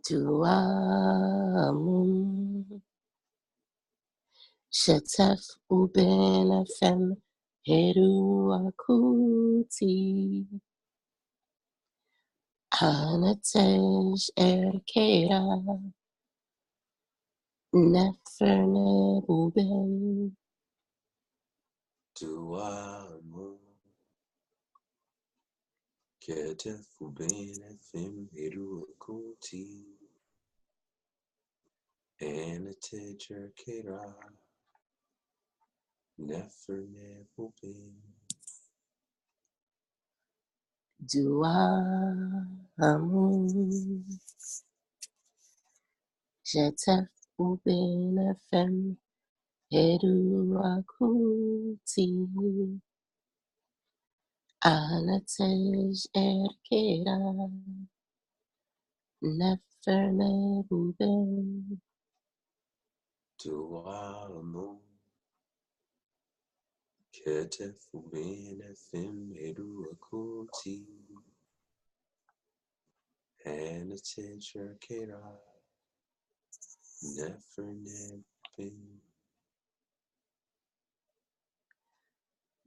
Duamun Shetef Uben Fem Heru Akuti Anatej Erkera Neferne Uben Duamun Ketef Uben Fem Heru Akuti Anatej Erkera Neferne Uben Duamun Shetef Uben Fem Heru Akuti Anatej Erkera Neferne Uben Duamun Ketef Uben Fem Heru Akuti Anatej Erkera Neferne Uben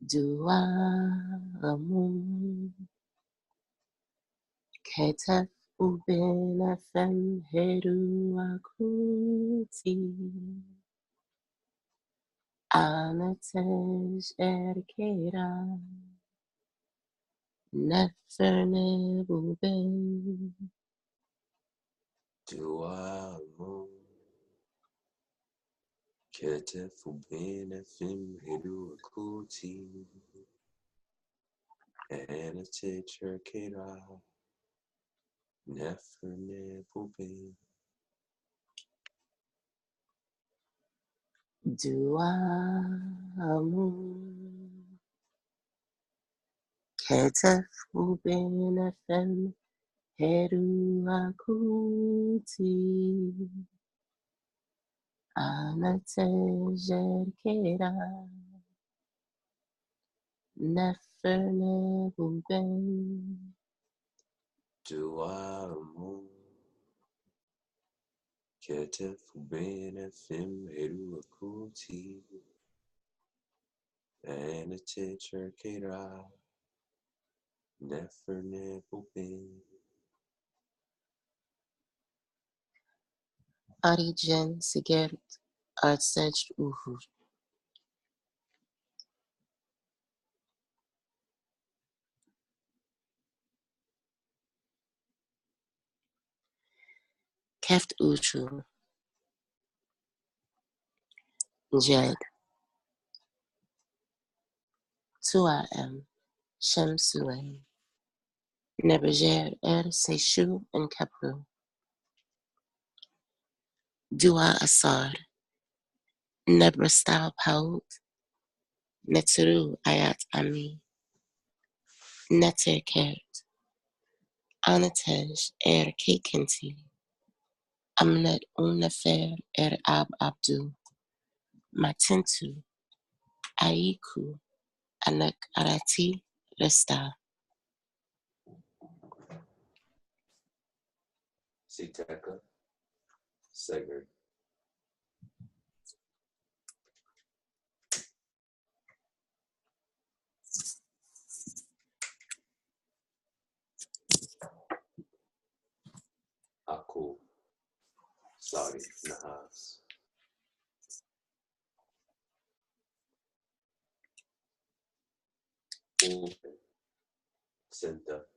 Duamun Ketef Uben Fem Heru Akuti Anatej Erkera Neferne Uben Duamun Ketef Uben Fem Heru Akuti Anatej Erkera Neferne Uben Duamun Ketef Uben Fem Heru Akuti Anatej Erkera Neferne Uben Duamun Ketef Uben Fem Heru Akuti Anatej Erkera Neferne Uben Arijen Sigert Artsej Uhur Keft Uchu Jed Tuam Shemsulaim Nebejer Seshu and Kapru Dua Asar Nebrastal Paut Neturu Ayat Ami Neter Kert Anatej Kekenti Amnet Unefer Ab Abdu Matintu Aiku Anak Arati Resta Siteka Seger Aku Sari Nahas Uben Senta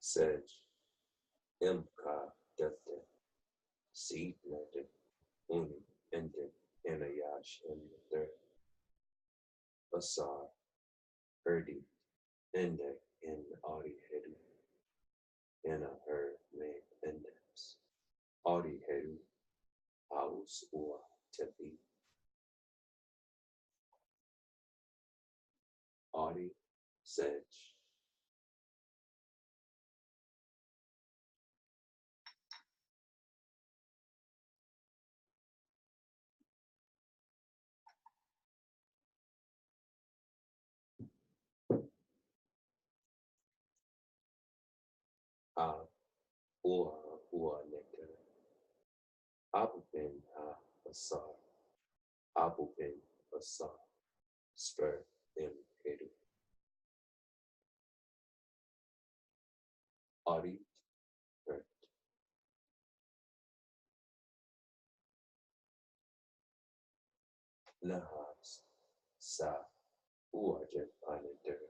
Sej Imka Defte Seed Nete Uni Ende Anayash Ender Asar Erdi Ende in Audi Hedu Anna Her Me Endems Audi Hedu Aus Ua Tepi Audi Sej a ua nectar, abubin ha asar, abubin asar, spur im hedu, audit hurt, nahas sa uajet aneder,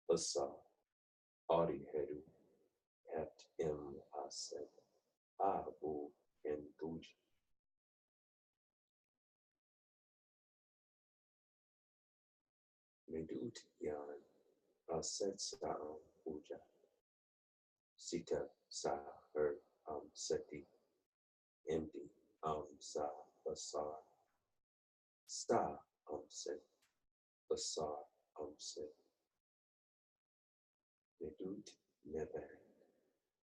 asar, audi hedu, het im aset, abu entuj, medut yan, aset sa uja, sita sa her seti, empty sa basar, sa set, basar set, medut never,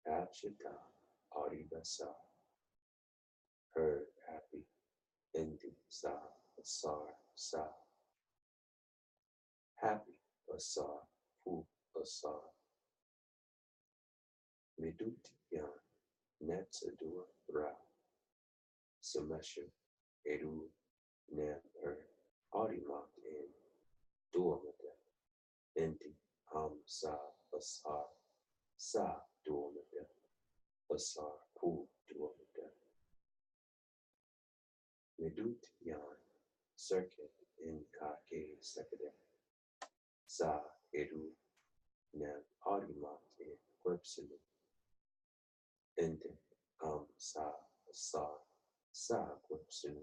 abshita, aribasa, her happy, empty sa basar sa, happy basar, fu basar, medut yan, netsadua ra, semesha, eru, never, arimat in, duamata, empty sa basar, sa duamata, basar pu duamata, medut yan, circuit in kake sekade, sa eru, nem arimat in quipsinu, ente sa basar, sa quipsinu,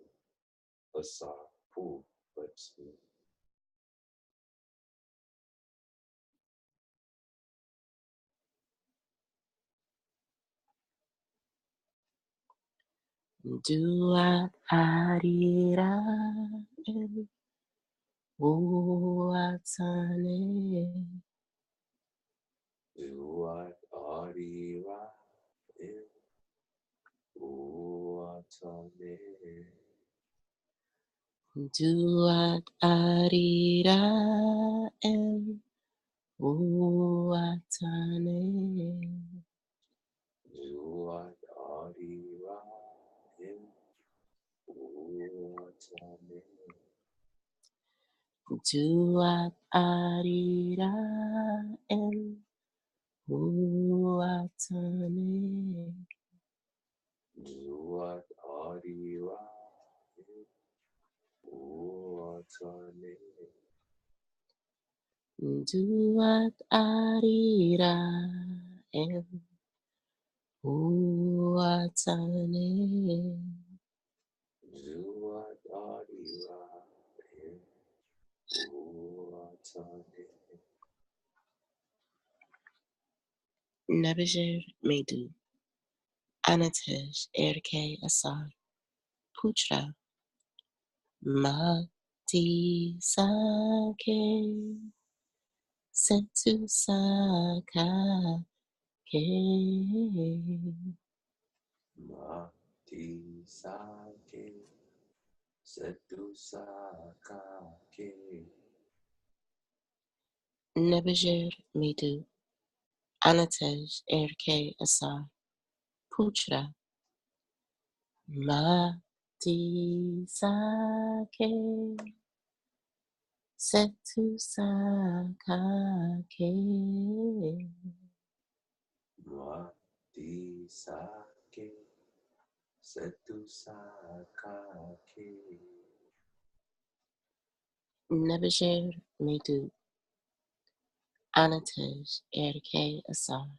basar pu quipsinu, Duat adira el uatane. duat arira in uatane, Duat adira el uatane. duat arira in uatane, Duat adira el uatane. duat arira in uatane, Duat adira el uatane. duat arira in uatane, Nebejer Medu, Anatej Erke Asar, Putra, Mati Sake, Setu Saka Ke, mati sake setu sakake, Nebejer Medu, Anatej Erke Asar, Putra, Mati Sake, Setu Saka Ke. mati sake setu sakake, Nebejer Medu, Anatej Erke Asar,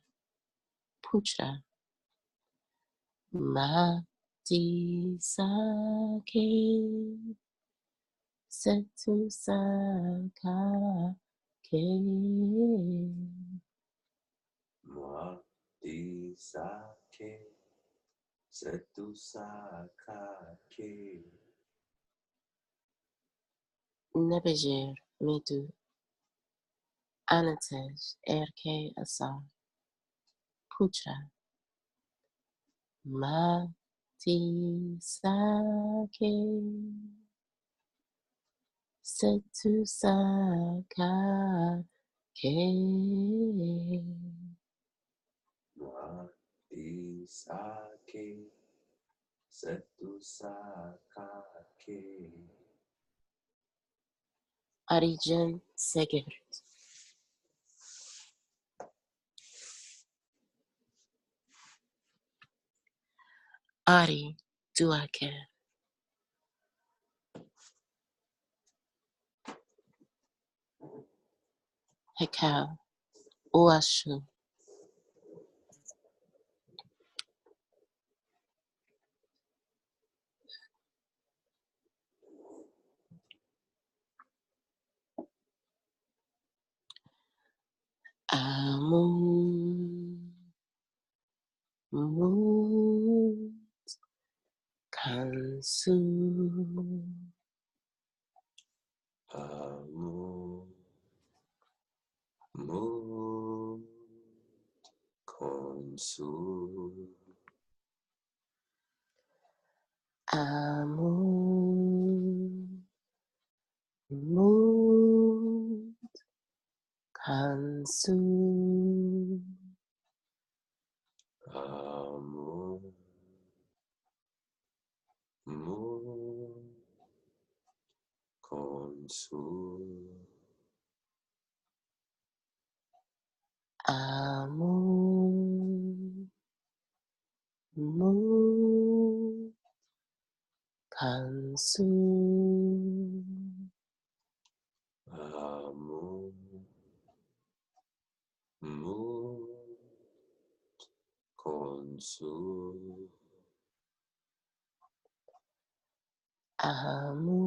Putra, Mati Sake, Setu Saka Ke. mati sake setu sakake, Nebejer Medu, Anatej Erke Asar, Putra, Mati Sake, Setu Saka Ke. sake, setu sakake. Arijen Segert. Ari Duaker. Hekau Uashu. Amun Mu Kansu Amu, mu, konsu. Amun Mu Kansu Amu, mu, konsu. Amun Mu Kansu Amu, mu, konsu. Amun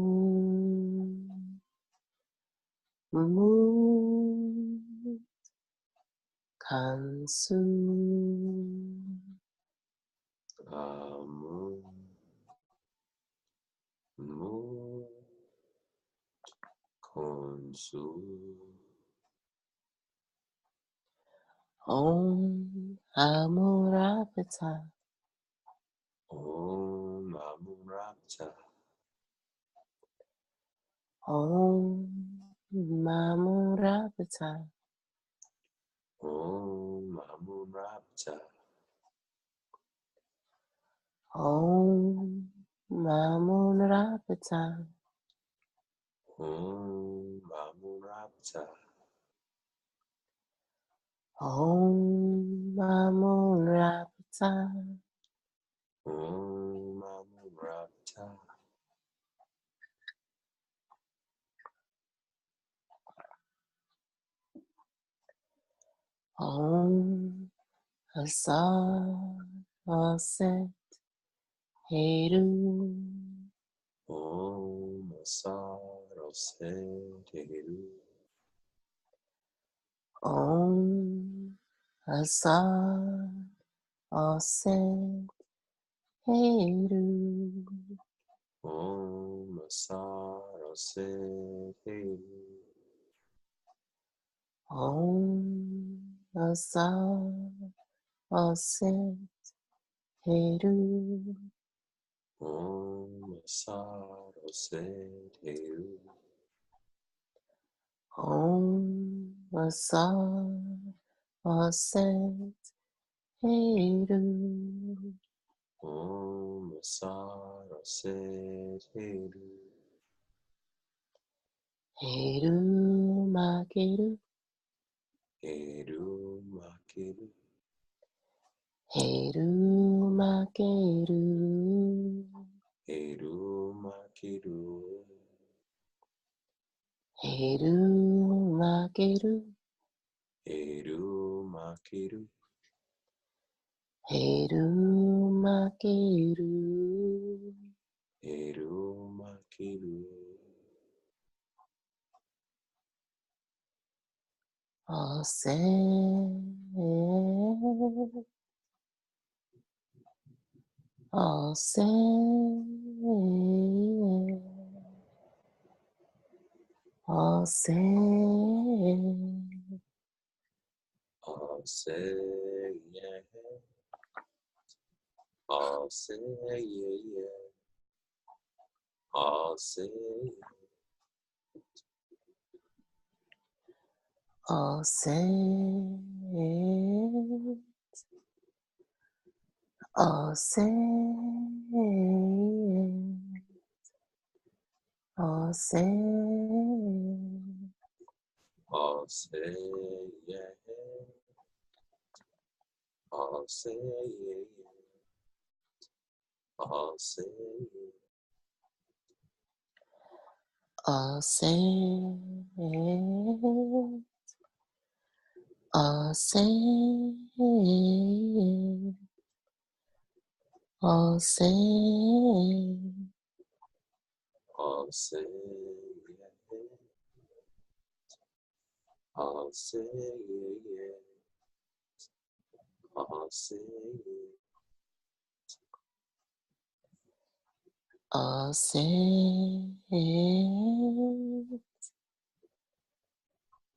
Mu Kansu Amu, mu, konsu. Om Amurapata Om Amurapta. Om Amurapata Om Amurapta. Om Amurapata Om Amurapta. Om Amurapata Om Amurapta. Om Asar Aset Heru Om Asaro Seteru. Om Asar Aset Heru Om Asaro Seteru. Om Asar Aset Heru Om Asaro Seteru. Om Asar Aset Heru Om Asaro Seteru. Heru Makeru Eru Makiru. Heru Makeru Eru Makiru. Heru Makeru Eru Makiru. Heru Makeru Eru Makiru. Ose Ose Ose I'll say yeah. I'll say yeah, yeah. I'll say Ose all saints, all saints, all say yeah, all say yeah, all say all saints, all saints, all saints, all say yeah, all say yeah, all say all saints,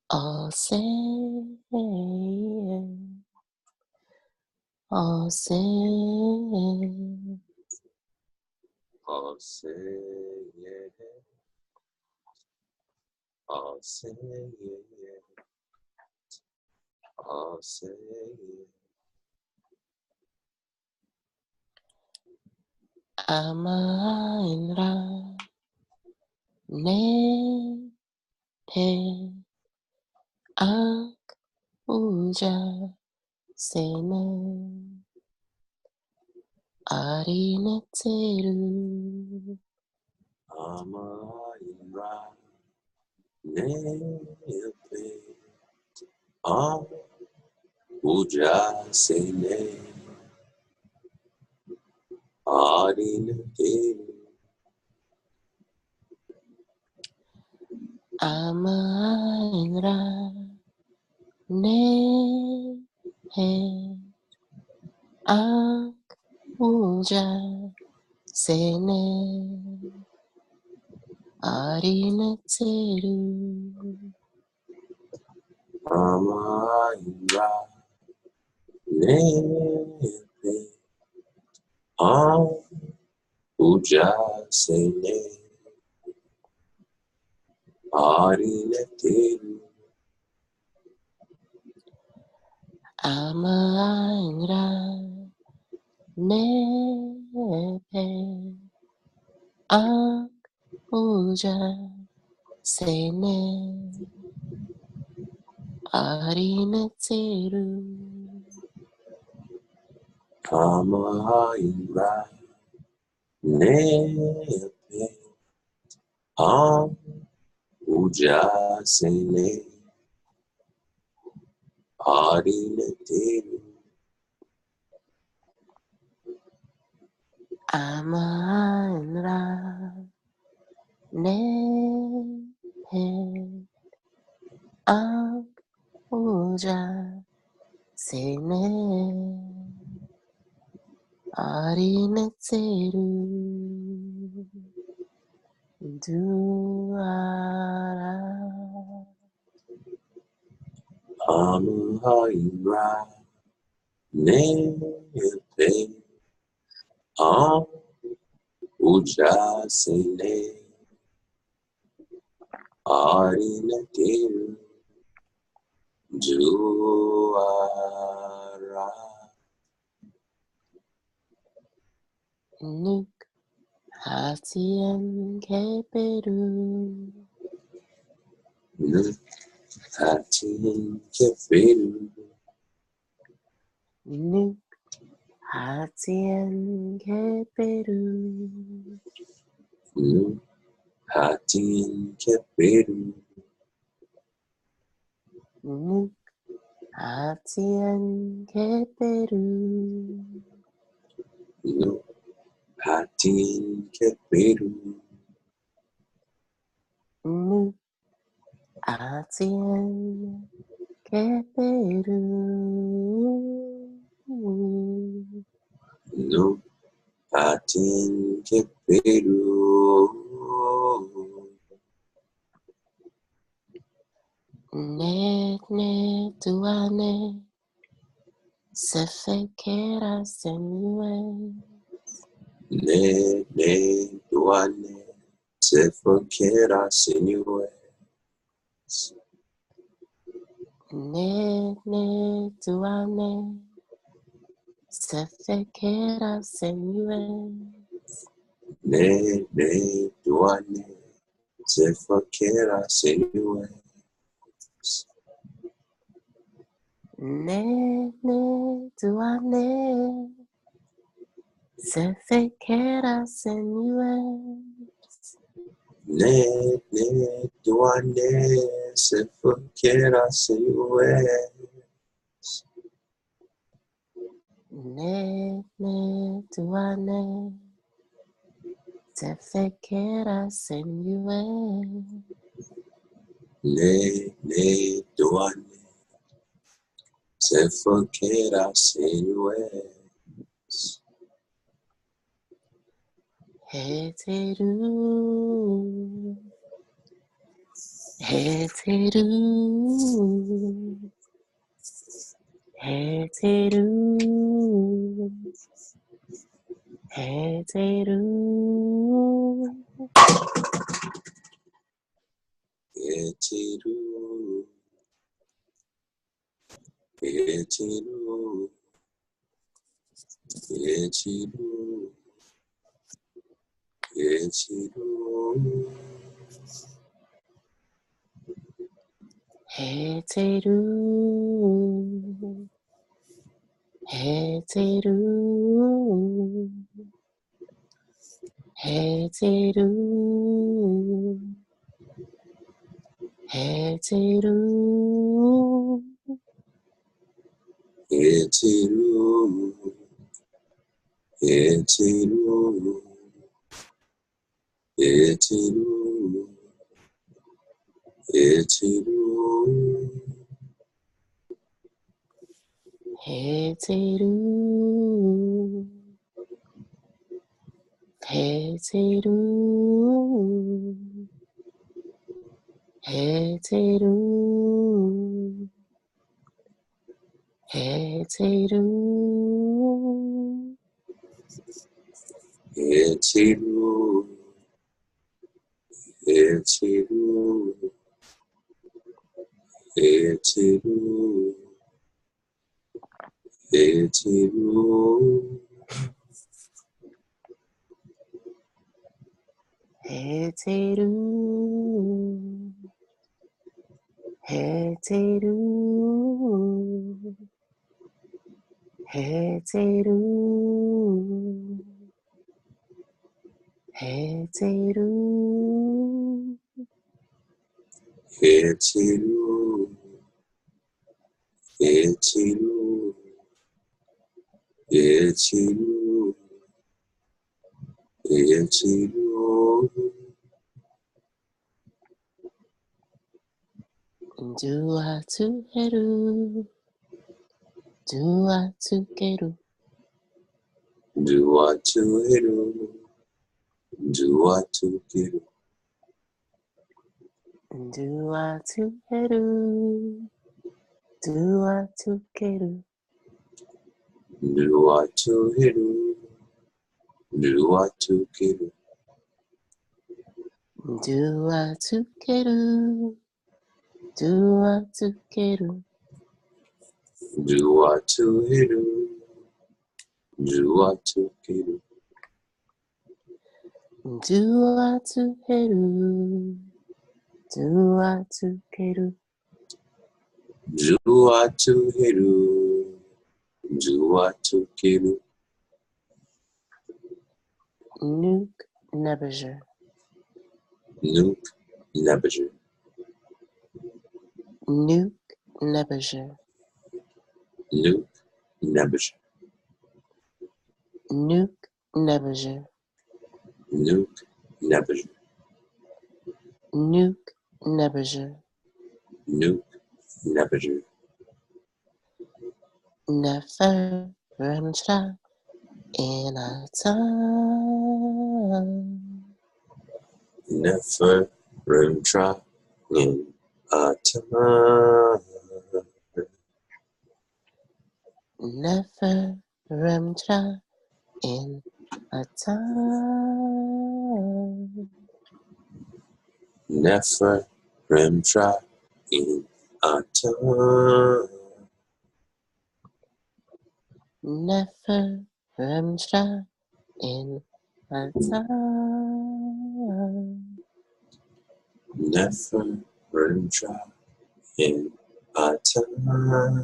all saints, all saints, all say yeah, all say yeah, all say yeah. Amainra ne te ak uja sene arineteru Amaira nepe am uja sene arinate Amainra ne he ak uja sene arineteru Amaira nepe am uja sene arinate Amainra ne he ak uja sene arineteru Amaira nepe am uja sene arinate Amanra ne he ak uja sene arineteru duara Amaira nepe am uja sene arinate juara nuk hatien keperu hatin kefiru nuk hatien keperu hatin kefiru nuk hatien keperu hatin kefiru nuk hatien keperu hatin kefiru net net tuane sefekera senue ne duane se forchera signore net net tuane Sefekera senue. Ne duane. Sefakera senue. Ne duane. Sefekera senue. Ne duane. Sefakera senue. Ne duane. Sefekera senue. Ne duane. Sefakera senue. Heteru. Heteru. Heteru. Heteru. Etiru. Etiru. Etiru. Etiru. Heteru. Heteru. Heteru. Heteru. Etiru. Etiru. Etiru. Etiru. Heteru. Heteru. Heteru. Heteru. Etiru. Etiru. Etiru. Etiru. Heteru. Heteru. Heteru. Heteru. Etiru. Etiru. Etiru. Etiru. Dua tu heru. Dua tu keru. Dua tu heru. Dua tu keru. Dua tu heru. Dua tu keru. Dua tu heru. Dua tu keru. Dua tu keru. Dua tu keru. Dua tu heru. Dua tu keru. Dua tu heru. Dua tu keru. Dua tu heru. Dua tu keru. Nuk nebejer. Nuk nebejer. Nuk nebejer. Nuk nebejer. Nuk nebejer. Nuk nebejer. Nuk nebejer. Nuk nebejer. Nefer remtra in a time. Never remtra in a time. Nefer remtra in a time. Never remtra in a time. neferemtra in atam. Neferemtra in atam.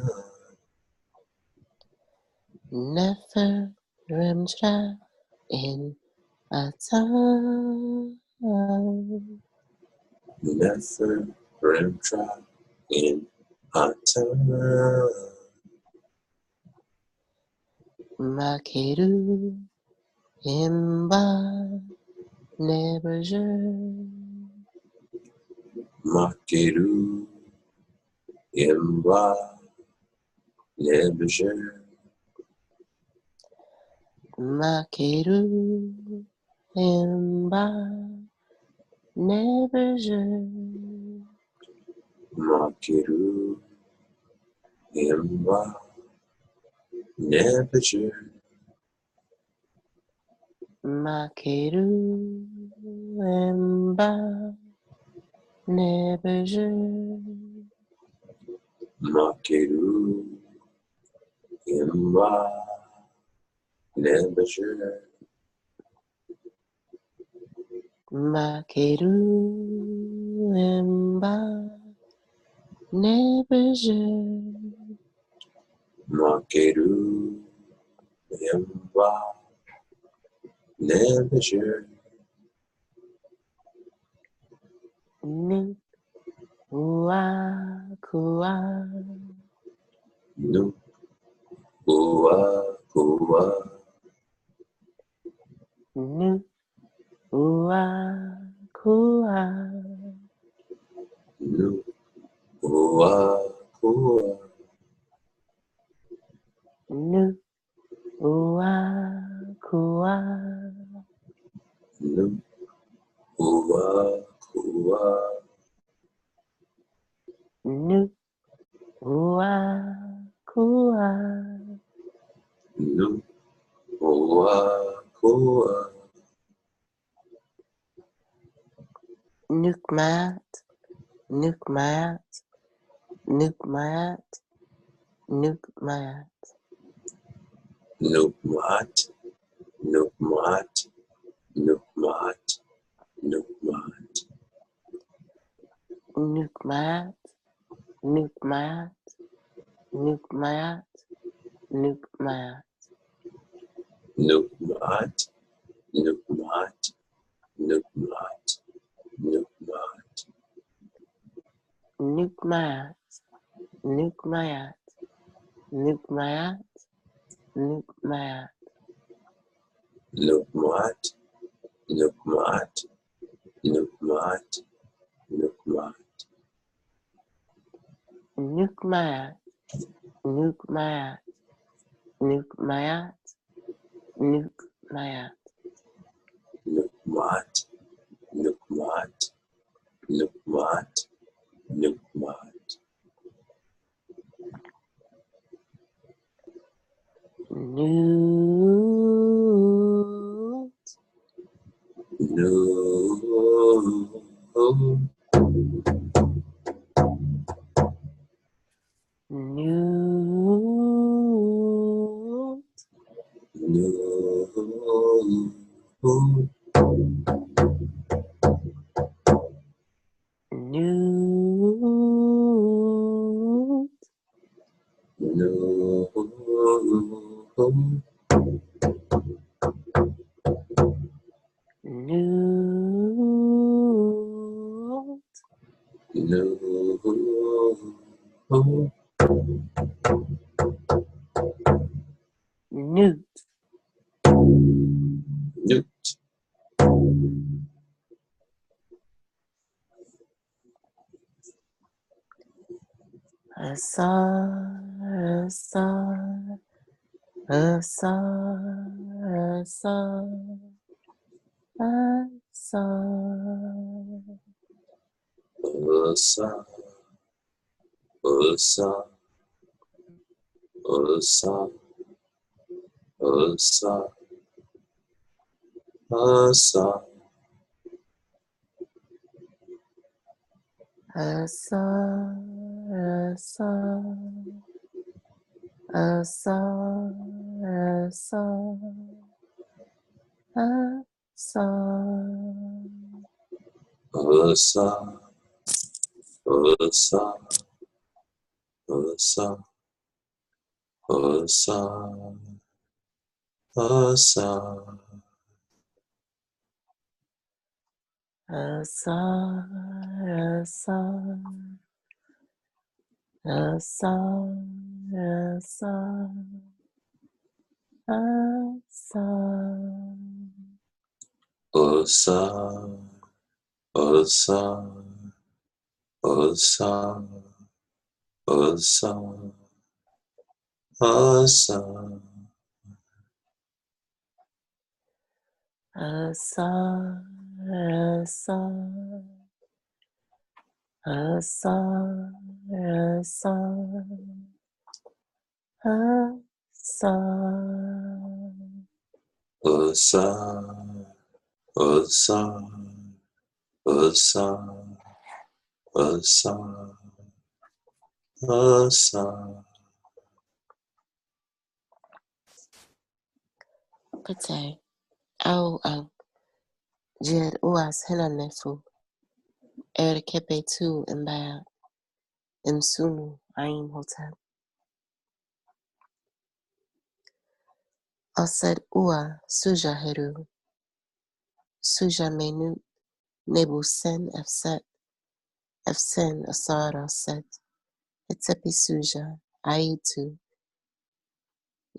Neferemtra in atam. Neferemtra in atam. Makeru imba nebejer. Makeru imba nebejer. Makeru imba nebejer. Makeru imba nebejer. Makeru imba nebejer. Makeru imba nebejer. Makeru imba nebejer. Makeru imba nebejer. Nu ua kua. Nu ua kua. Nu ua kua. Nu ua kua. Nu ua kua. Nu ua kua. Nu ua kua. Nu ua kua. Nukmat, nukmat, nukmat, nukmat. Nukmat, nukmat, nukmat, nukmat. Nukmat, nukmat, nukmat, nukmat. Nukmat, nukmat, nukmat, nukmat. Nukmat, nukmat, nukmat, nukmat. Nukmat, nukmat, nukmat, nukmat. Nukmat, nukmat, nukmat, nukmat. Nukmat, nukmat, nukmat, nukmat. Newt, No. newt, No. newt, No. newt, No. newt. Newt. A star, a star, a star, a star, a star. Osa. Osa. Osa. Osa. Osa. A star, a star, a star, Pate, au, jed uas hinanefu, kepe tu imbaya, imsunu aim hotep. Ased ua suja heru, suja menu, nebu sen efsen asara set, etepi suja, aitu,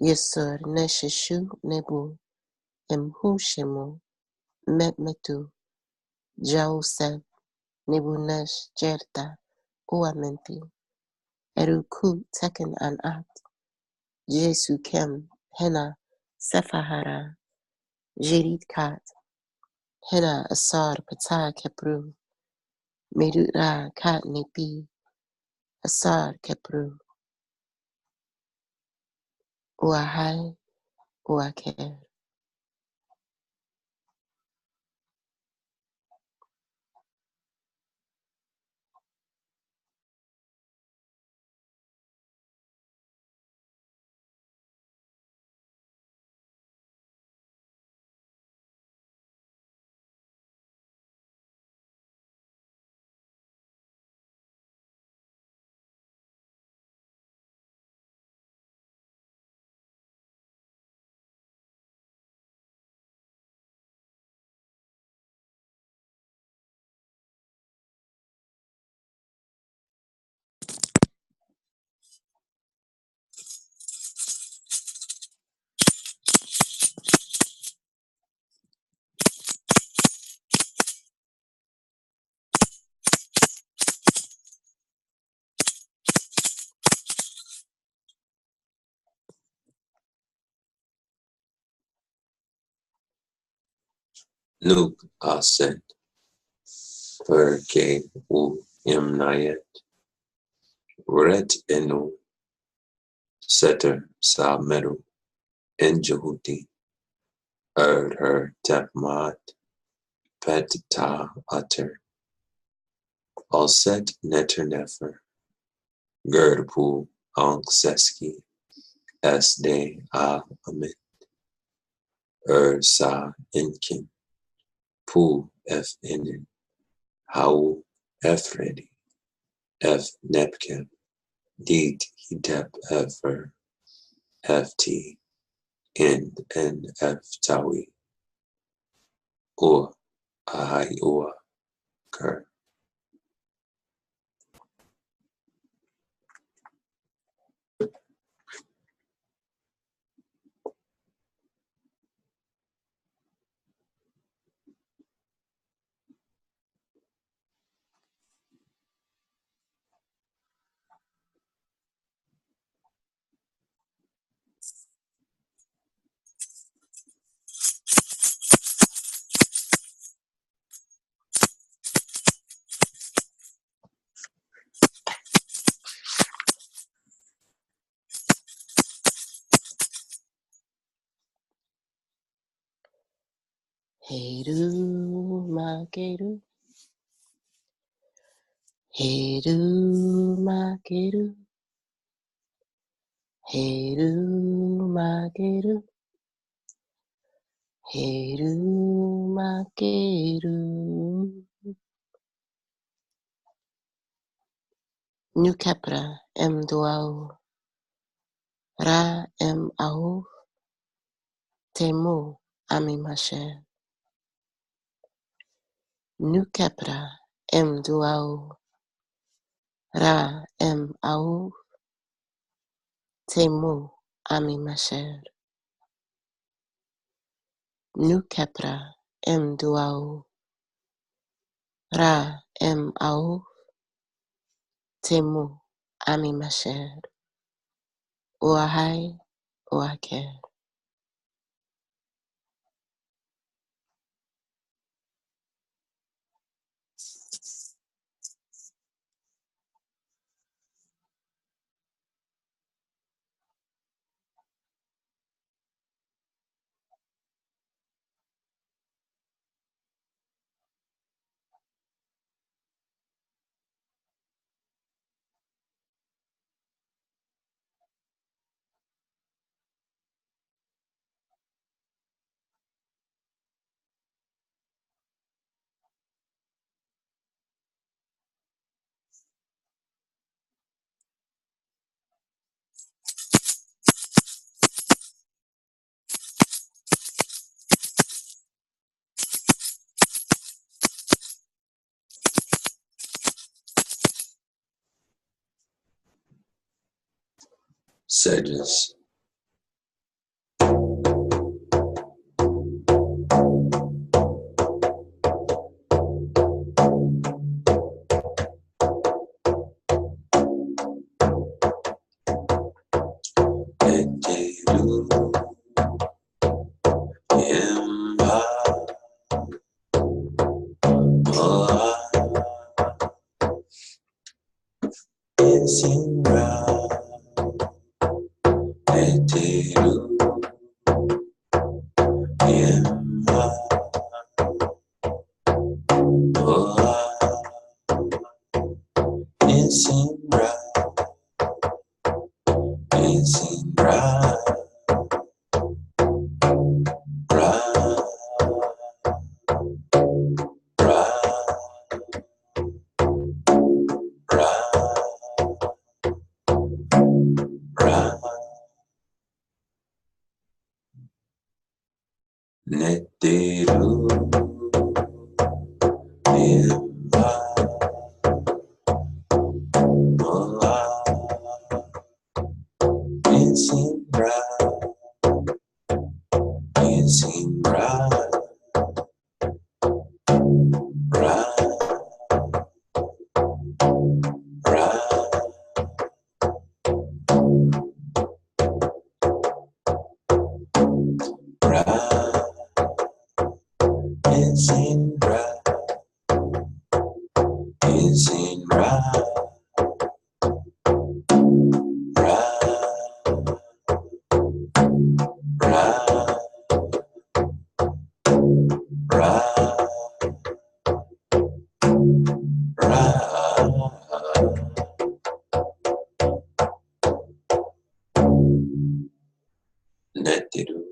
yesur neshishu nebu, imhushemu, metmetu, jauseb, nebu nesh jerta, uamenti, eruku teken an at, Jesu kem, hena, sefahara, jerit kat, hena asar pata kepru, merura kat nepi, asar kepru, uahai, uaker. Nuk aset perke u imnayet ret enu setter sa meru en Jehuti her tapmat pet ta ater alset netter nefer gerpu seski de a amit sa inkin pu f inin hau efredi f nepkem dit hitep ever ft in f tawi or I or Ker. Heru makeru, heru makeru, heru makeru, Heru makeru. New Kepra em duau. Ra em au. Temu ami masher. New Kepra em duau. Ra em au. Temu ami masher. New Kepra em duau. Ra em au. Temu ami masher. Uahai uaker. Sedges. Neteru Yemba Moa Insinra Neteru Yemba Moa Insinra Insinra Ra Ra Ra Ra Neteru Yemba Moa Insinra Insinra Ra Ra Ra Insinra Insinra Ra Ra Ra Ra Neteru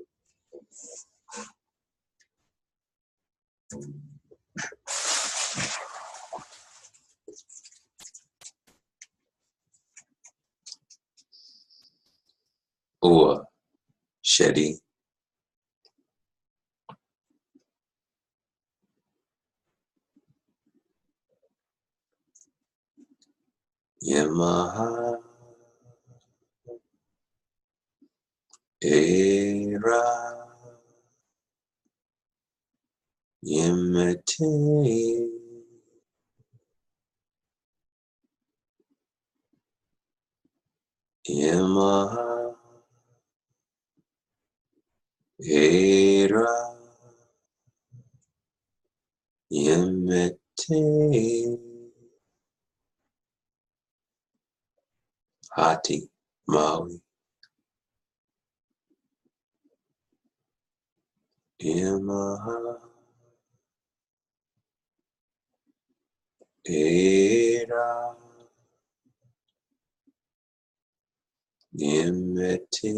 Oa Shedi Yamaha Era Yemete Yamaha Era Yemete Hati Maui Yamaha Era Yemete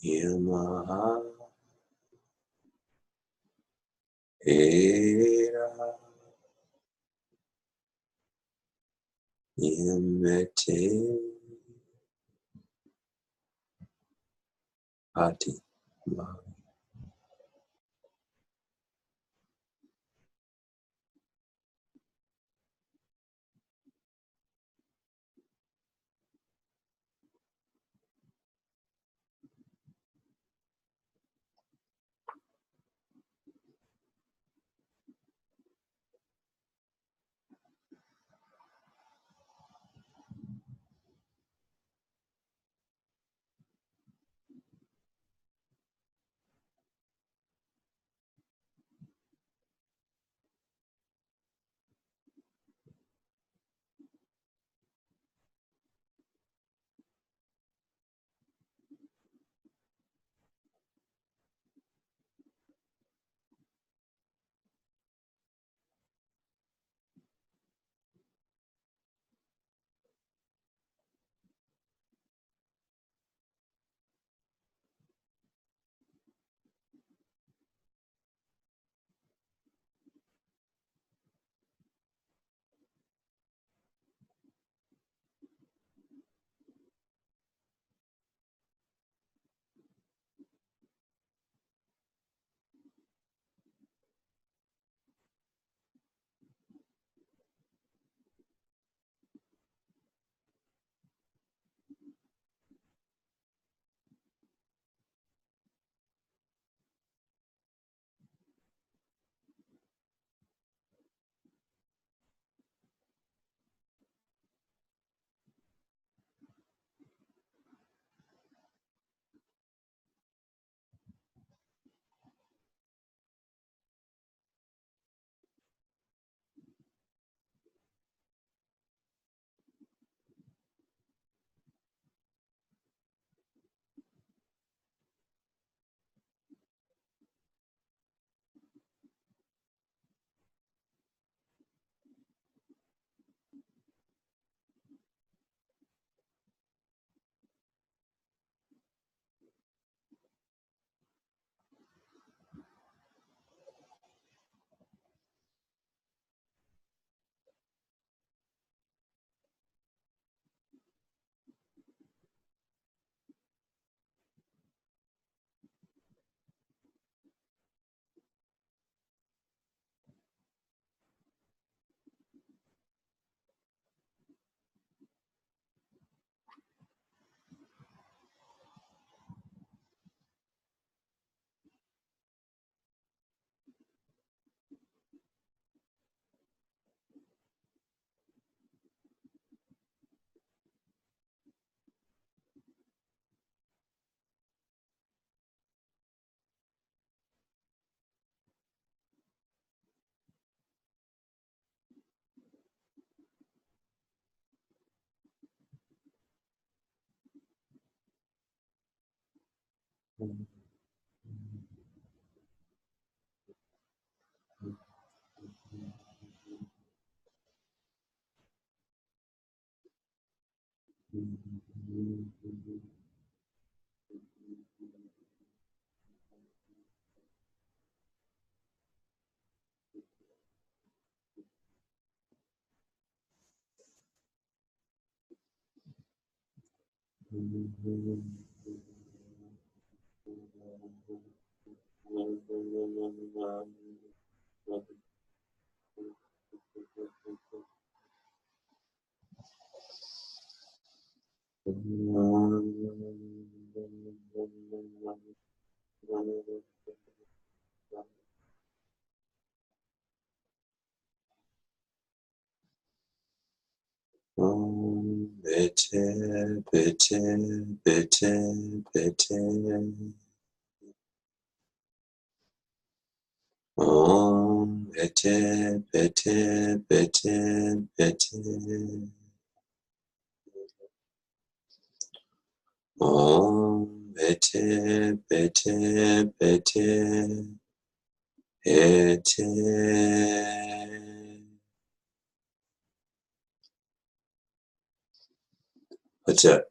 Yamaha Era Yamete Ati Ma Bete, bete, bete, bete. Om bete, bete, bete, bete. Om bete, bete, bete, bete. What's up?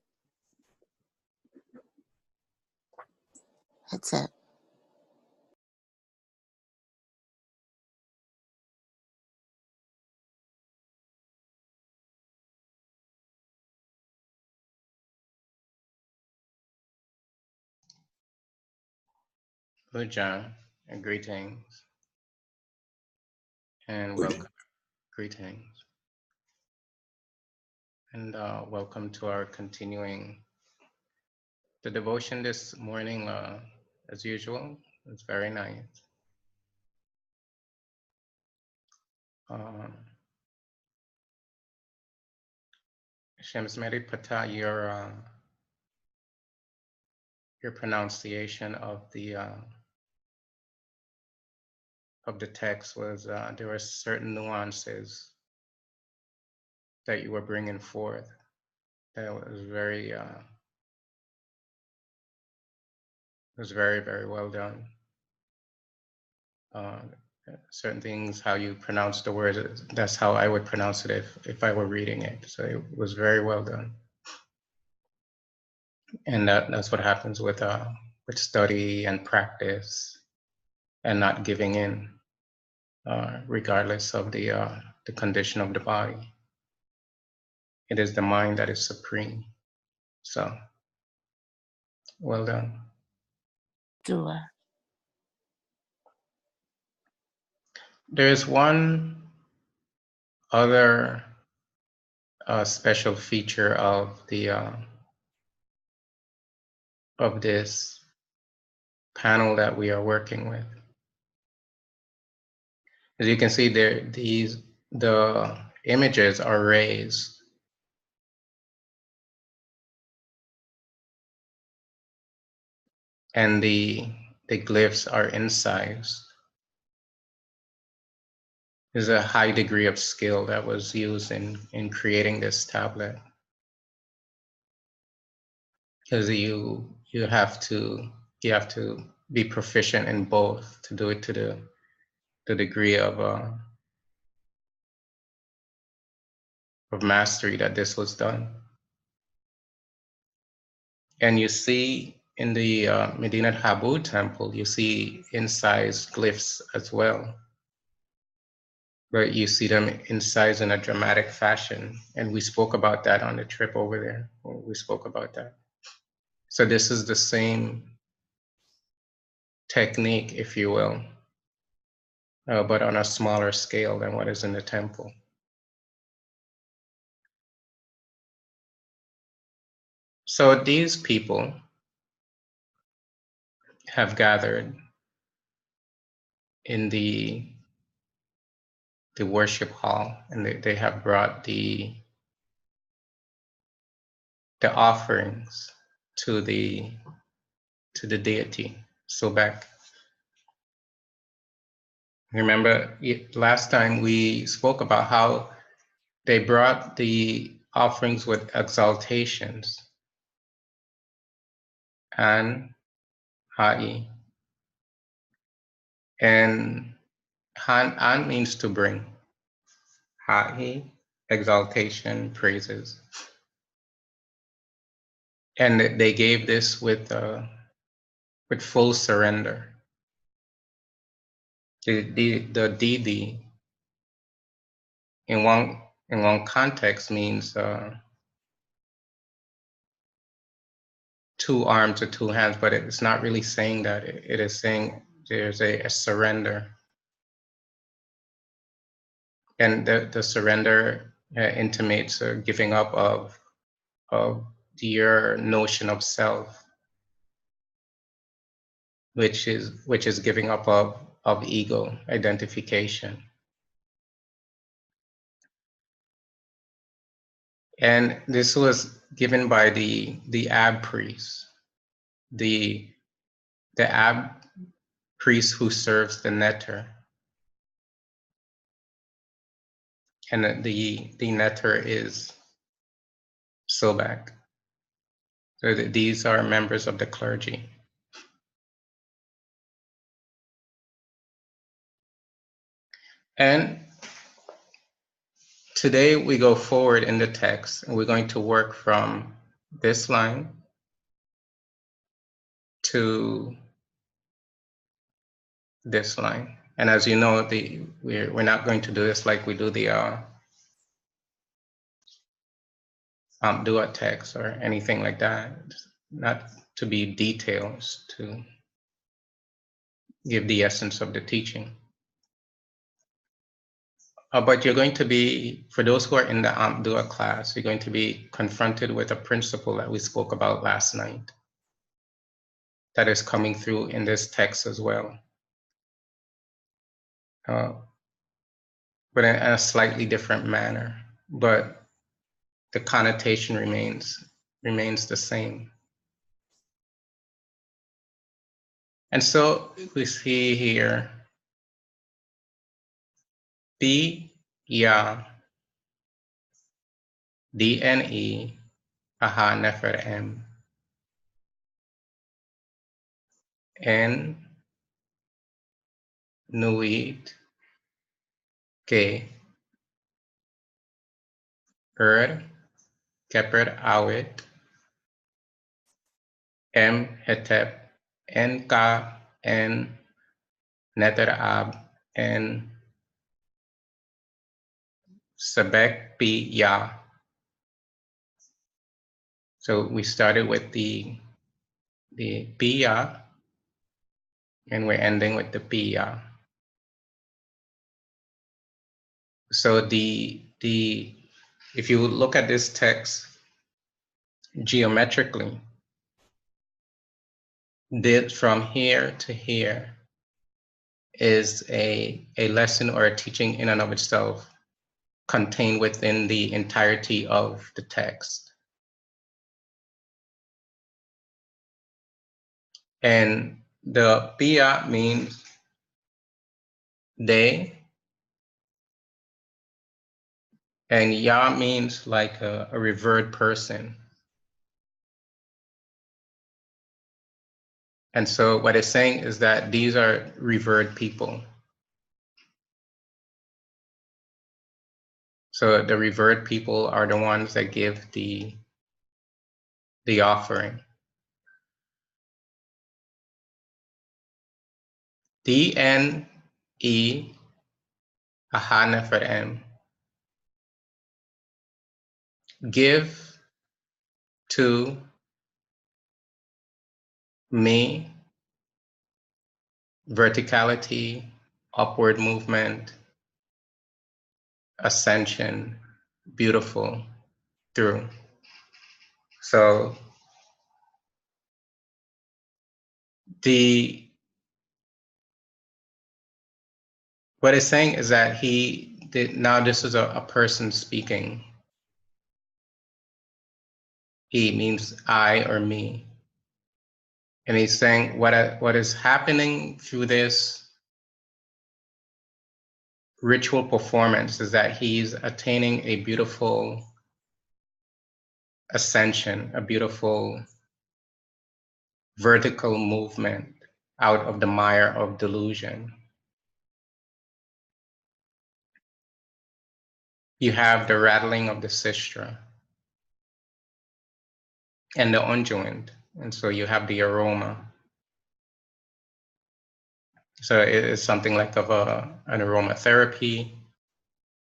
Headset. Puja and greetings and Puja. welcome. Greetings and welcome to our continuing the devotion this morning. As usual, it's very nice. Shemsmeri Pata, your pronunciation of the text was there were certain nuances that you were bringing forth that was very very well done. Certain things, how you pronounce the word, that's how I would pronounce it if I were reading it. So it was very well done. And that's what happens with study and practice and not giving in, regardless of the condition of the body. It is the mind that is supreme. So, well done. Dua. There is one other special feature of this panel that we are working with. As you can see there, the images are raised. And the glyphs are incised. There's a high degree of skill that was used in creating this tablet. Because you have to be proficient in both to do it to the degree of mastery that this was done. And you see in the Medina Habu temple, you see incised glyphs as well. But you see them incised in a dramatic fashion. And we spoke about that on the trip over there. We spoke about that. So this is the same technique, if you will, but on a smaller scale than what is in the temple. So these people have gathered in the worship hall, and they have brought the offerings to the deity, Sobek. Remember, last time we spoke about how they brought the offerings with exaltations, and Ha'i. And an means to bring. Ha'i, exaltation, praises. And they gave this with full surrender. The Didi in one context means 2 arms or 2 hands, but it's not really saying that. It is saying there's a surrender. And the surrender intimates a giving up of your notion of self, which is giving up of ego identification. And this was given by the Ab priest, the Ab priest who serves the netter. And the netter is Sobek. So these are members of the clergy. And today we go forward in the text, and we're going to work from this line to this line. And as you know, we're not going to do this like we do the Dua text or anything like that. Not to be details, to give the essence of the teaching. But you're going to be, for those who are in the Dua class, you're going to be confronted with a principle that we spoke about last night that is coming through in this text as well. But in a slightly different manner, but the connotation remains the same. And so we see here, B, Ya, DNE, Aha, Nefer M, N, Nuit, K, Keper, Awit, M, Hetep, N, Ka, N, Neter Ab, N, Sobek, P, Ya. So we started with the Piya, and we're ending with the Piya. So if you look at this text geometrically, from here to here is a lesson or a teaching in and of itself, contained within the entirety of the text. And the Piya means day, and Ya means like a revered person. And so what it's saying is that these are revered people. So the revered people are the ones that give the offering. DNE, Aha, Nefer M. Give to me verticality, upward movement, ascension, beautiful, through. So what it's saying is that now this is a person speaking. He means I or me. And he's saying what is happening through this ritual performance is that he's attaining a beautiful ascension, a beautiful vertical movement out of the mire of delusion. You have the rattling of the sistra and the unjoined, and so you have the aroma. So it is something like an aromatherapy,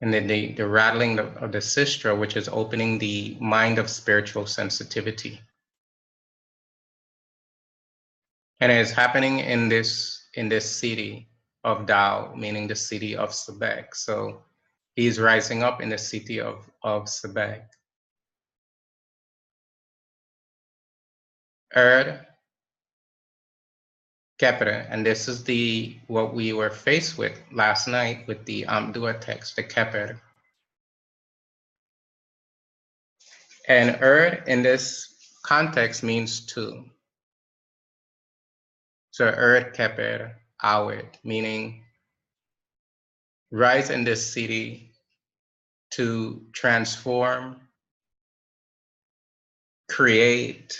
and then the rattling of the sistra, which is opening the mind of spiritual sensitivity. And it is happening in this city of Tao, meaning the city of Sobek. So he's rising up in the city of Sobek. Kepre, and this is what we were faced with last night with the Dua text, the Keper. And in this context means two. So Keper, Awit, meaning rise in this city to transform, create,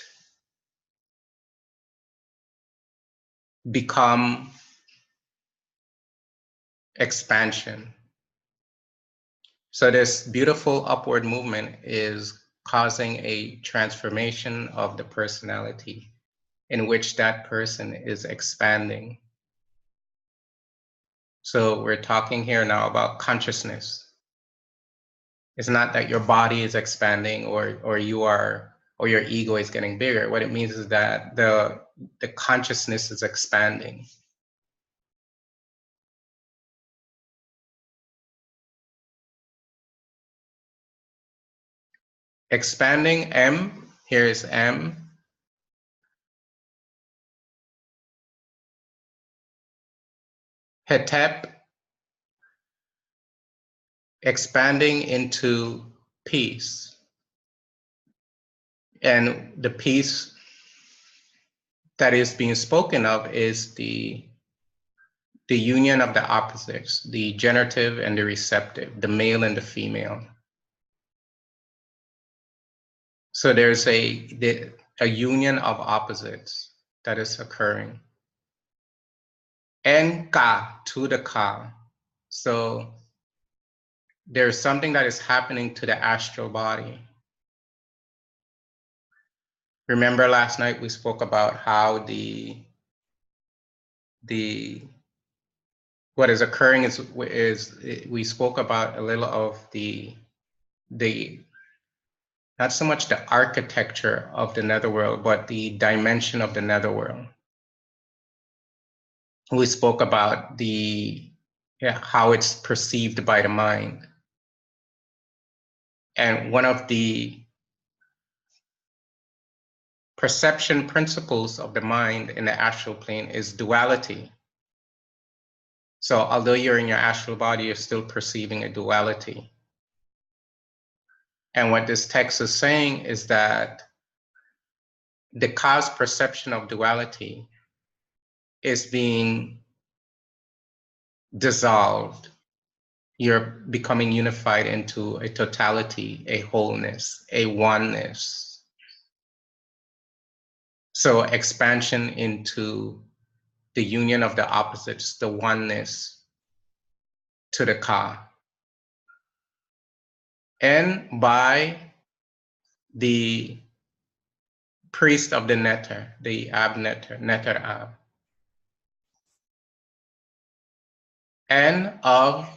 become, expansion. So this beautiful upward movement is causing a transformation of the personality in which that person is expanding. So we're talking here now about consciousness. It's not that your body is expanding or you are, or your ego is getting bigger. What it means is that the consciousness is expanding. Expanding, M, here is M. Hetep, expanding into peace. And the peace that is being spoken of is the union of the opposites, the generative and the receptive, the male and the female. So there's a union of opposites that is occurring. And Ka, to the Ka. So there's something that is happening to the astral body. Remember last night we spoke about how what is occurring is we spoke about a little of the not so much the architecture of the netherworld, but the dimension of the netherworld. We spoke about how it's perceived by the mind. And one of the perception principles of the mind in the astral plane is duality. So although you're in your astral body, you're still perceiving a duality. And what this text is saying is that the Ka's perception of duality is being dissolved. You're becoming unified into a totality, a wholeness, a oneness. So expansion into the union of the opposites, the oneness to the Ka. And by the priest of the Neter, the Ab Neter, Neter Ab. And of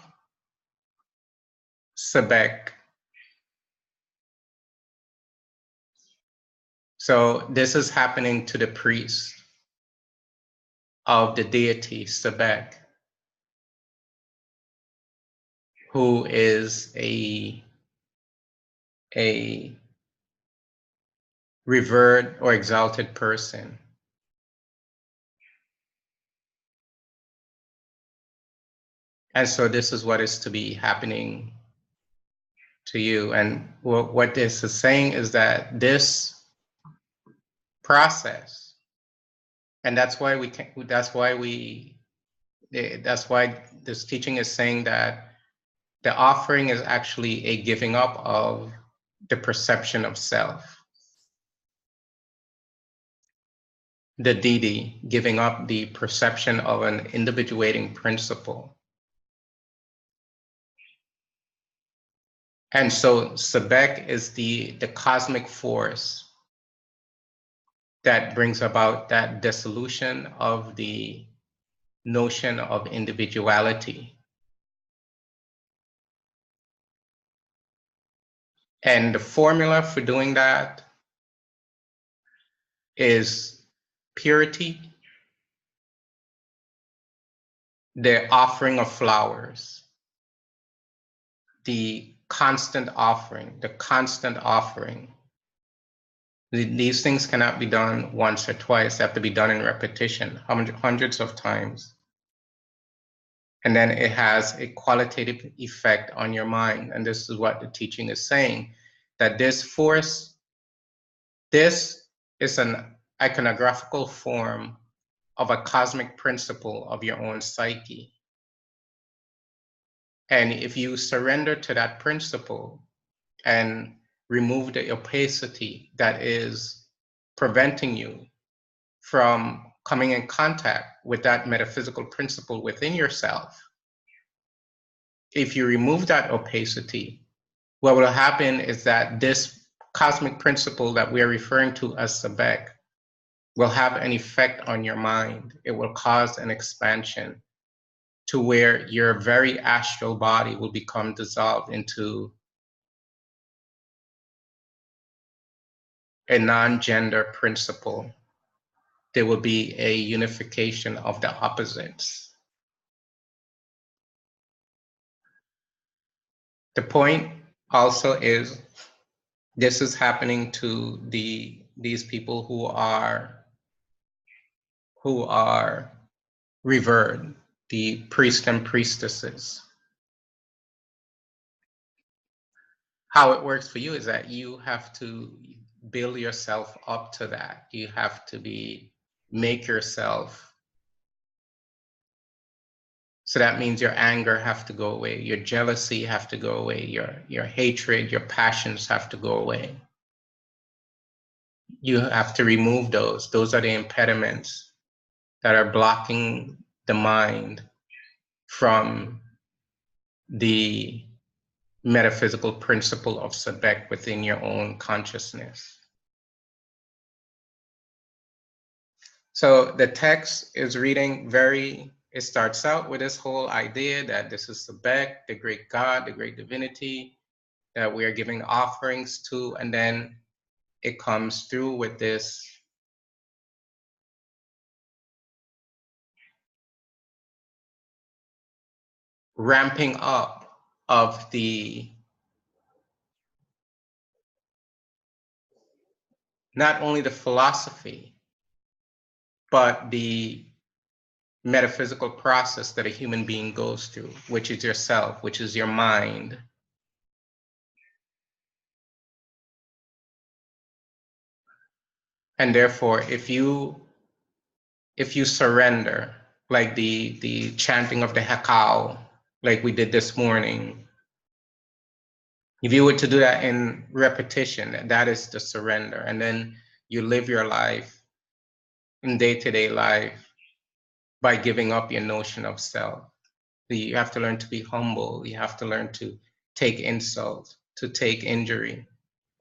Sobek. So this is happening to the priest of the deity Sobek, who is a revered or exalted person. And so this is what is to be happening to you. And what this is saying is that this process, and that's why this teaching is saying that the offering is actually a giving up of the perception of self. The deity giving up the perception of an individuating principle. And so Sobek is the cosmic force that brings about that dissolution of the notion of individuality. And the formula for doing that is purity, the offering of flowers, the constant offering, These things cannot be done once or twice. They have to be done in repetition, hundreds of times. And then it has a qualitative effect on your mind. And this is what the teaching is saying, that this force, this is an iconographical form of a cosmic principle of your own psyche. And if you surrender to that principle and remove the opacity that is preventing you from coming in contact with that metaphysical principle within yourself, if you remove that opacity, what will happen is that this cosmic principle that we are referring to as Sobek will have an effect on your mind. It will cause an expansion. to where your very astral body will become dissolved into a non-gender principle. There will be a unification of the opposites. The point also is this is happening to these people who are revered, the priests and priestesses. How it works for you is that you have to build yourself up to that. You have to make yourself. So that means your anger have to go away, your jealousy have to go away, your hatred, your passions have to go away. You have to remove those. Those are the impediments that are blocking the mind from the metaphysical principle of Sobek within your own consciousness. So the text is reading it starts out with this whole idea that this is Sobek, the great God, the great divinity, that we are giving offerings to, and then it comes through with this ramping up of not only the philosophy, but the metaphysical process that a human being goes through, which is yourself, which is your mind. And therefore, if you surrender, like the chanting of the Hakao, like we did this morning, if you were to do that in repetition, that is the surrender. And then you live your life in day-to-day life by giving up your notion of self. You have to learn to be humble. You have to learn to take insult, to take injury,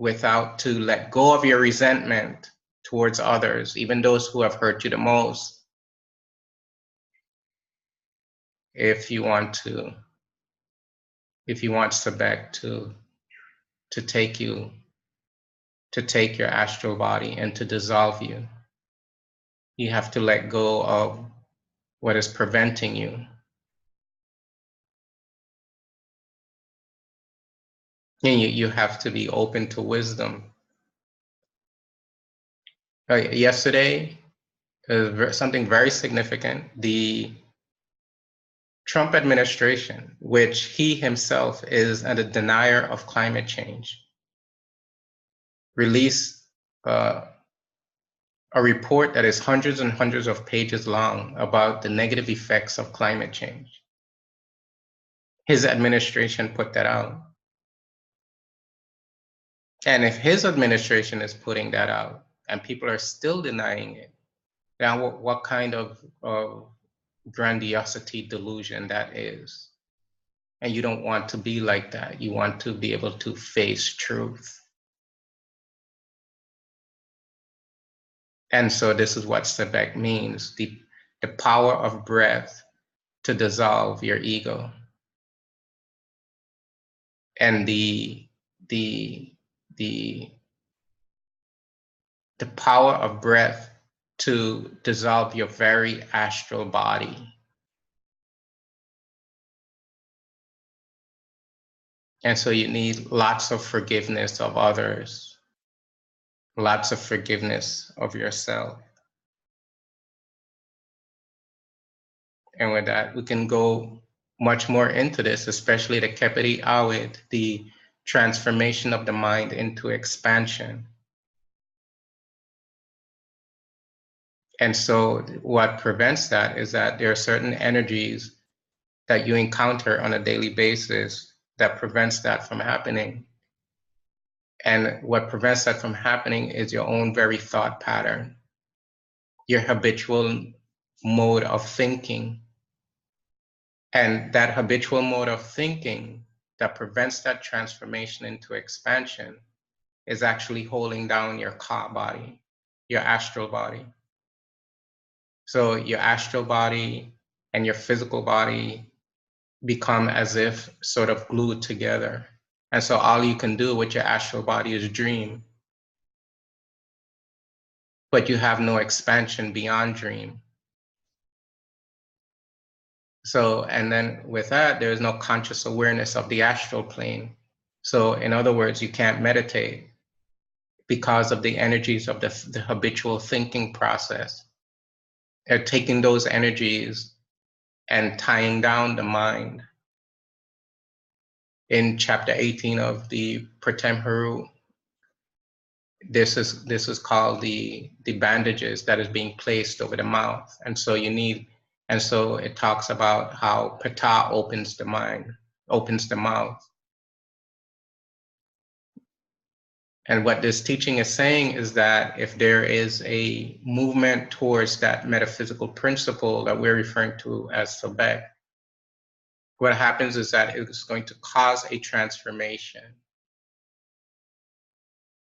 to let go of your resentment towards others, even those who have hurt you the most. If you want Sobek to take your astral body and to dissolve you, you have to let go of what is preventing you. And you have to be open to wisdom. Yesterday, something very significant. The Trump administration, which he himself is a denier of climate change, released a report that is hundreds and hundreds of pages long about the negative effects of climate change. His administration put that out. And if his administration is putting that out and people are still denying it, then what kind of grandiosity delusion that is? And you don't want to be like that. You want to be able to face truth. And so this is what Sobek means, the power of breath to dissolve your ego. And the power of breath to dissolve your very astral body. And so you need lots of forgiveness of others, lots of forgiveness of yourself. And with that, we can go much more into this, especially the Keperi Awit, the transformation of the mind into expansion. And so what prevents that is that there are certain energies that you encounter on a daily basis that prevents that from happening. And what prevents that from happening is your own very thought pattern, your habitual mode of thinking. And that habitual mode of thinking that prevents that transformation into expansion is actually holding down your ka body, your astral body. So your astral body and your physical body become as if sort of glued together. And so all you can do with your astral body is dream, but you have no expansion beyond dream. So, and then with that, there is no conscious awareness of the astral plane. So in other words, you can't meditate because of the energies of the habitual thinking process. They're taking those energies and tying down the mind. In chapter 18 of the Pratem Haru, this is called the bandages that is being placed over the mouth. And so it talks about how Pata opens the mind, opens the mouth. And what this teaching is saying is that if there is a movement towards that metaphysical principle that we're referring to as Sobek, what happens is that it's going to cause a transformation.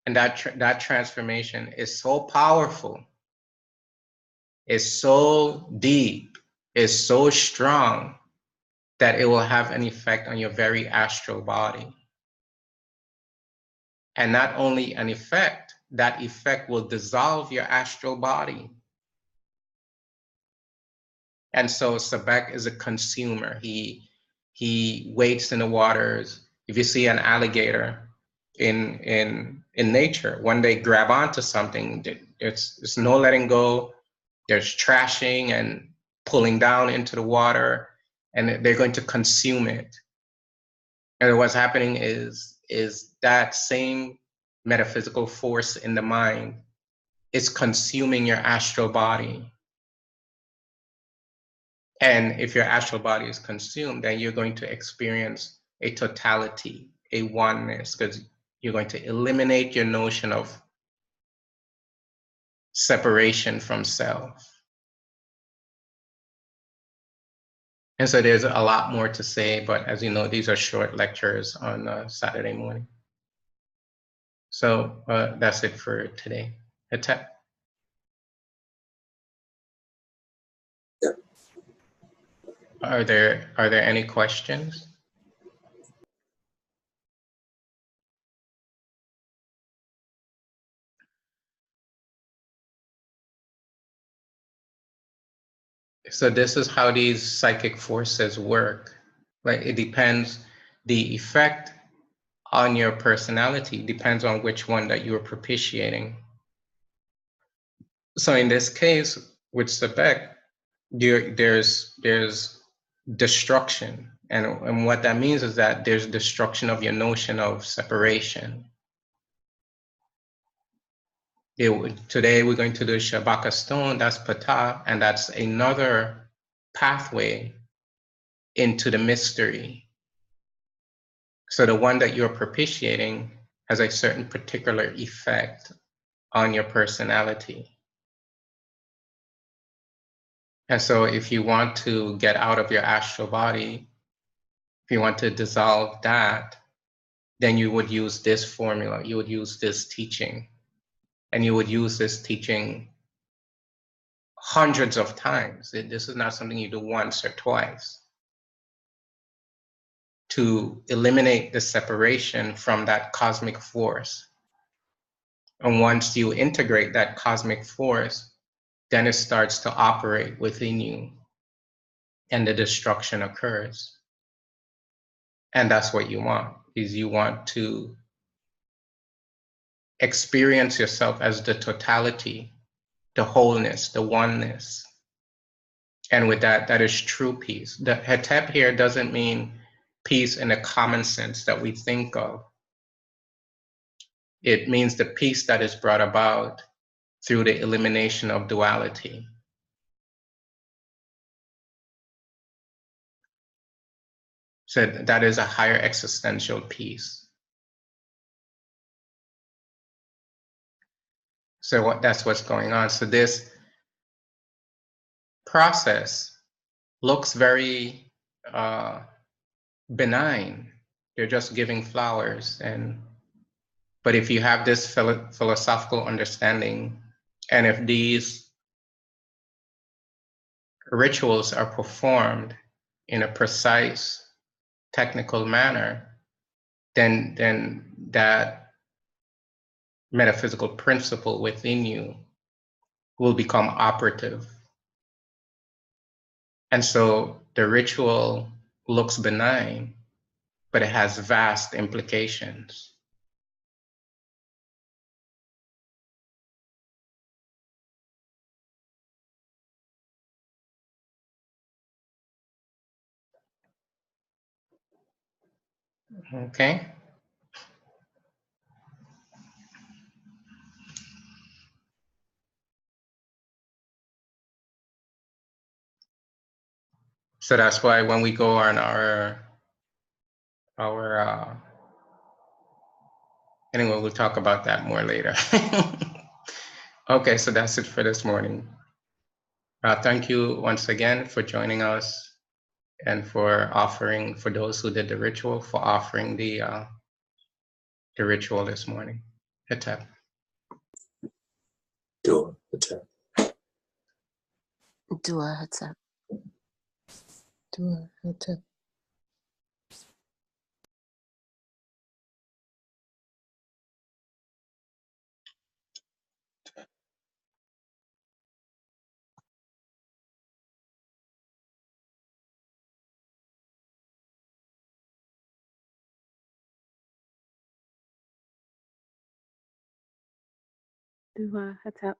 And that transformation is so powerful, is so deep, is so strong that it will have an effect on your very astral body. And not only an effect, that effect will dissolve your astral body. And so Sobek is a consumer. He waits in the waters. If you see an alligator in nature, when they grab onto something, it's no letting go. There's trashing and pulling down into the water, and they're going to consume it. And what's happening is that same metaphysical force in the mind is consuming your astral body. And if your astral body is consumed, then you're going to experience a totality, a oneness, because you're going to eliminate your notion of separation from self. And so there's a lot more to say, but as you know, these are short lectures on Saturday morning. So that's it for today. Hetep. Yeah. Are there any questions? So this is how these psychic forces work. Like it depends, the effect on your personality depends on which one that you're propitiating. So in this case, with Sobek, there's destruction. And what that means is that there's destruction of your notion of separation. Today we're going to do Shabaka stone, that's Pata, and that's another pathway into the mystery. So the one that you're propitiating has a certain particular effect on your personality. And so if you want to get out of your astral body, if you want to dissolve that, then you would use this formula, you would use this teaching, and you would use this teaching hundreds of times. This is not something you do once or twice. To eliminate the separation from that cosmic force. And once you integrate that cosmic force, then it starts to operate within you and the destruction occurs. And that's what you want, is you want to experience yourself as the totality, the wholeness, the oneness. And with that, that is true peace. The Hetep here doesn't mean peace in the common sense that we think of. It means the peace that is brought about through the elimination of duality. So that is a higher existential peace. So that's what's going on. So this process looks very benign. You're just giving flowers, but if you have this philosophical understanding, and if these rituals are performed in a precise technical manner, then that metaphysical principle within you will become operative. And so the ritual looks benign, but it has vast implications. Okay? So that's why when we go on our anyway, we'll talk about that more later. Okay, so that's it for this morning. Thank you once again for joining us and for offering, for those who did the ritual, for offering the ritual this morning. Hetep. Dua, Hetep. Dua Hetep. Dua Hetep. Dua Hetep.